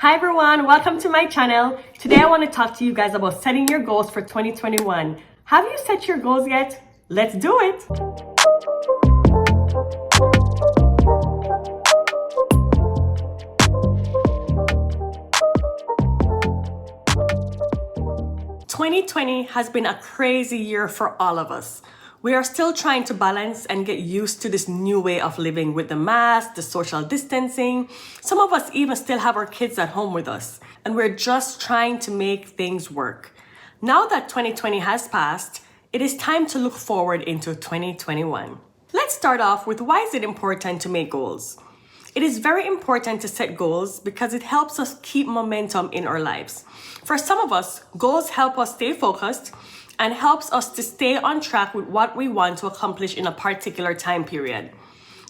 Hi everyone, welcome to my channel. Today I want to talk to you guys about setting your goals for 2021. Have you set your goals yet? Let's do it. "2020 has been a crazy year for all of us. We are still trying to balance and get used to this new way of living with the mask, the social distancing. Some of us even still have our kids at home with us, and we're just trying to make things work. Now that 2020 has passed, it is time to look forward into 2021. Let's start off with why is it important to make goals? It is very important to set goals because it helps us keep momentum in our lives. For some of us, goals help us stay focused and helps us to stay on track with what we want to accomplish in a particular time period.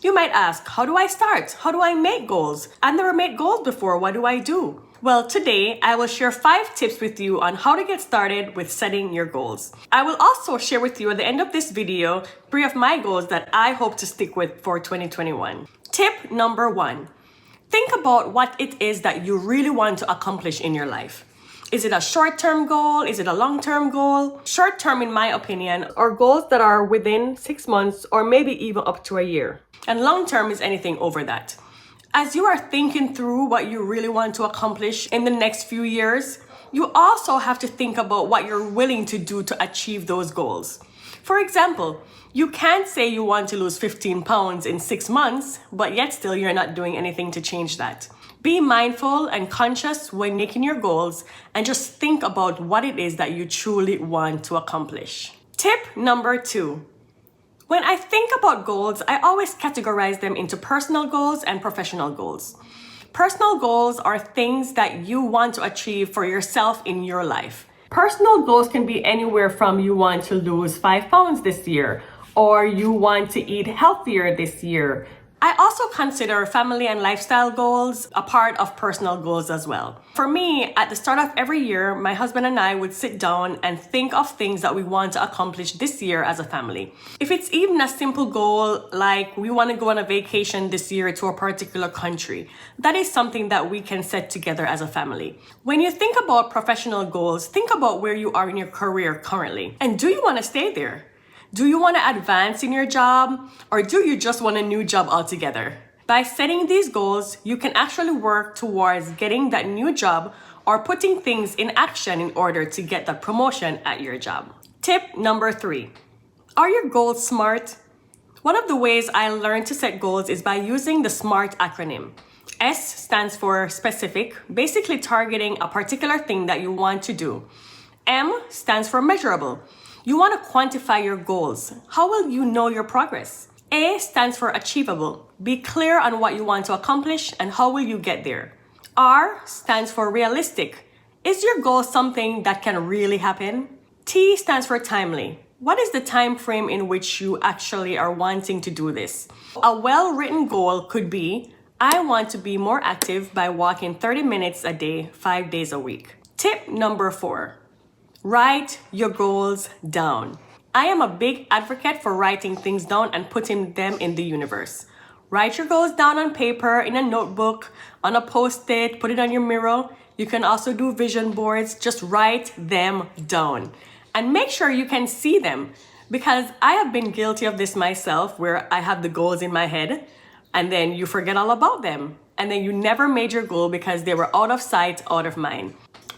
You might ask, how do I start? How do I make goals? I've never made goals before. What do I do? Well, today I will share 5 tips with you on how to get started with setting your goals. I will also share with you at the end of this video 3 of my goals that I hope to stick with for 2021. Tip number 1, think about what it is that you really want to accomplish in your life. Is it a short-term goal? Is it a long-term goal? Short-term, in my opinion, are goals that are within 6 months or maybe even up to a year. And long-term is anything over that. As you are thinking through what you really want to accomplish in the next few years, you also have to think about what you're willing to do to achieve those goals. For example, you can't say you want to lose 15 pounds in 6 months, but yet still you're not doing anything to change that. Be mindful and conscious when making your goals and just think about what it is that you truly want to accomplish. Tip number 2. When I think about goals, I always categorize them into personal goals and professional goals. Personal goals are things that you want to achieve for yourself in your life. Personal goals can be anywhere from you want to lose 5 pounds this year, or you want to eat healthier this year. I also consider family and lifestyle goals a part of personal goals as well. For me, at the start of every year, my husband and I would sit down and think of things that we want to accomplish this year as a family. If it's even a simple goal like we want to go on a vacation this year to a particular country, that is something that we can set together as a family. When you think about professional goals, think about where you are in your career currently. And do you want to stay there? Do you want to advance in your job, or do you just want a new job altogether? By setting these goals, you can actually work towards getting that new job or putting things in action in order to get that promotion at your job. Tip number 3. Are your goals SMART? One of the ways I learned to set goals is by using the SMART acronym. S stands for specific, basically targeting a particular thing that you want to do. M stands for measurable. You want to quantify your goals. How will you know your progress? A stands for achievable. Be clear on what you want to accomplish and how will you get there. R stands for realistic. Is your goal something that can really happen? T stands for timely. What is the time frame in which you actually are wanting to do this? A well-written goal could be, I want to be more active by walking 30 minutes a day, 5 days a week. Tip number 4. Write your goals down. I am a big advocate for writing things down and putting them in the universe. Write your goals down on paper, in a notebook, on a post-it, put it on your mirror. You can also do vision boards. Just write them down. And make sure you can see them, because I have been guilty of this myself, where I have the goals in my head and then you forget all about them. And then you never made your goal because they were out of sight, out of mind.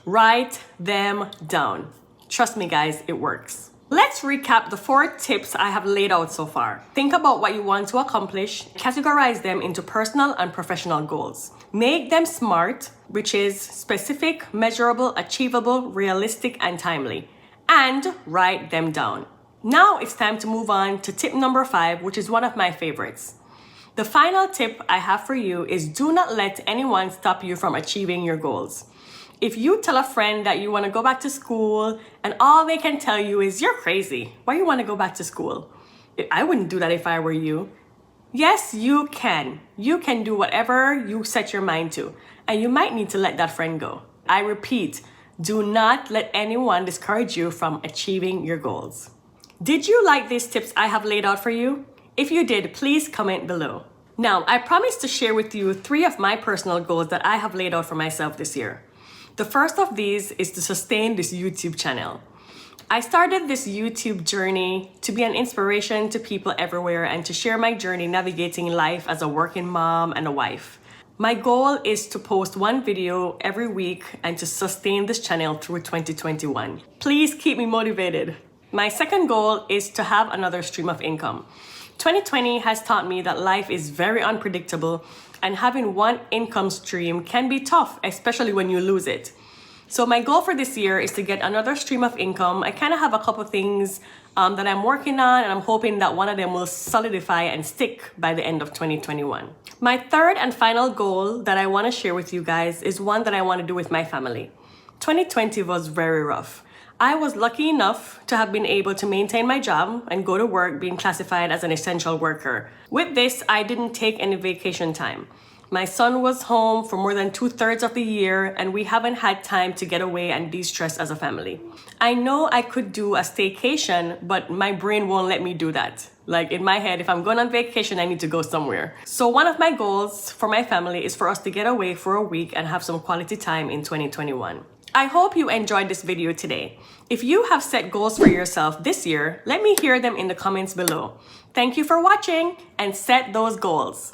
Write them down. Trust me, guys, it works. Let's recap the 4 tips I have laid out so far. Think about what you want to accomplish. Categorize them into personal and professional goals. Make them SMART, which is specific, measurable, achievable, realistic, and timely. And write them down. Now it's time to move on to tip number 5, which is one of my favorites. The final tip I have for you is do not let anyone stop you from achieving your goals. If you tell a friend that you want to go back to school and all they can tell you is, you're crazy, why you want to go back to school? I wouldn't do that if I were you. Yes, you can. You can do whatever you set your mind to, and you might need to let that friend go. I repeat, do not let anyone discourage you from achieving your goals. Did you like these tips I have laid out for you? If you did, please comment below. Now, I promised to share with you 3 of my personal goals that I have laid out for myself this year. The first of these is to sustain this YouTube channel. I started this YouTube journey to be an inspiration to people everywhere and to share my journey navigating life as a working mom and a wife. My goal is to post 1 video every week and to sustain this channel through 2021. Please keep me motivated. My second goal is to have another stream of income. 2020 has taught me that life is very unpredictable and having 1 income stream can be tough, especially when you lose it. So my goal for this year is to get another stream of income. I kind of have a couple things that I'm working on, and I'm hoping that one of them will solidify and stick by the end of 2021. My third and final goal that I want to share with you guys is one that I want to do with my family. 2020 was very rough. I was lucky enough to have been able to maintain my job and go to work being classified as an essential worker. With this, I didn't take any vacation time. My son was home for more than 2/3 of the year, and we haven't had time to get away and de-stress as a family. I know I could do a staycation, but my brain won't let me do that. Like in my head, if I'm going on vacation, I need to go somewhere. So one of my goals for my family is for us to get away for a week and have some quality time in 2021. I hope you enjoyed this video today. If you have set goals for yourself this year, let me hear them in the comments below. Thank you for watching and set those goals.